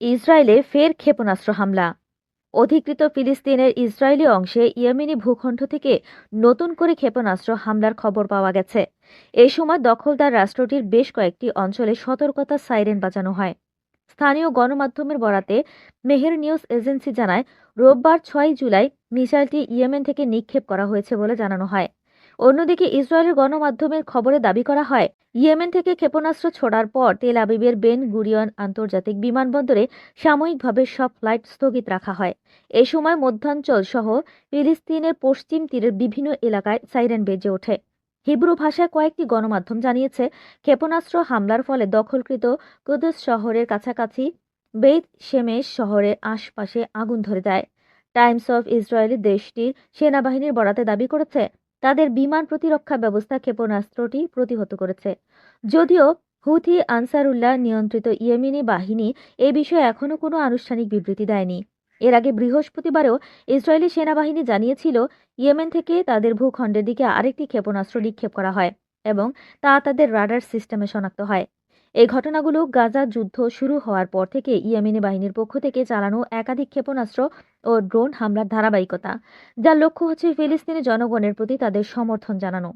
ইসরায়েলে ফের ক্ষেপণাস্ত্র হামলা। অধিকৃত ফিলিস্তিনের ইসরায়েলি অংশে ইয়েমেনি ভূখণ্ড থেকে নতুন করে ক্ষেপণাস্ত্র হামলার খবর পাওয়া গেছে। এই সময় দখলদার রাষ্ট্রটির বেশ কয়েকটি অঞ্চলে সতর্কতা সাইরেন বাজানো হয়। স্থানীয় গণমাধ্যমের বরাতে মেহের নিউজ এজেন্সি জানায়, রোববার 6 জুলাই মিসাইলটি ইয়েমেন থেকে নিক্ষেপ করা হয়েছে বলে জানানো হয়। অন্যদিকে ইসরায়েলের গণমাধ্যমের খবরে দাবি করা হয়, ইয়েমেন থেকে ক্ষেপণাস্ত্র ছোড়ার পর তেল আবিবের বেন গুরিয়ন আন্তর্জাতিক বিমানবন্দরে সাময়িকভাবে সব ফ্লাইট স্থগিত রাখা হয়। এ সময় মধ্যাঞ্চল সহ ফিলিস্তিনের পশ্চিম তীরের বিভিন্ন এলাকায় সাইরেন বেজে ওঠে। হিব্রু ভাষায় কয়েকটি গণমাধ্যম জানিয়েছে, ক্ষেপণাস্ত্র হামলার ফলে দখলকৃত কুদস শহরের কাছাকাছি বেইত শেমেশ শহরের আশপাশে আগুন ধরে যায়। টাইমস অফ ইসরায়েলি দেশটির সেনাবাহিনীর বরাতে দাবি করেছে, তাদের বিমান প্রতিরক্ষা ব্যবস্থা ক্ষেপণাস্ত্রটি প্রতিহত করেছে। যদিও হুথি আনসারুল্লাহ নিয়ন্ত্রিত ইয়েমেনি বাহিনী এ বিষয়ে এখনও কোনো আনুষ্ঠানিক বিবৃতি দেয়নি। এর আগে বৃহস্পতিবারেও ইসরায়েলি সেনাবাহিনী জানিয়েছিল, ইয়েমেন থেকে তাদের ভূখণ্ডের দিকে আরেকটি ক্ষেপণাস্ত্র নিক্ষেপ করা হয় এবং তা তাদের রাডার সিস্টেমে শনাক্ত হয়। এই ঘটনাগুলো গাজা যুদ্ধ শুরু হওয়ার পর থেকে ইয়েমেনি বাহিনীর পক্ষ থেকে চালানো একাধিক ক্ষেপণাস্ত্র ও ড্রোন হামলার ধারাবাহিকতা, যার লক্ষ্য হচ্ছে ফিলিস্তিনি জনগণের প্রতি তাদের সমর্থন জানানো।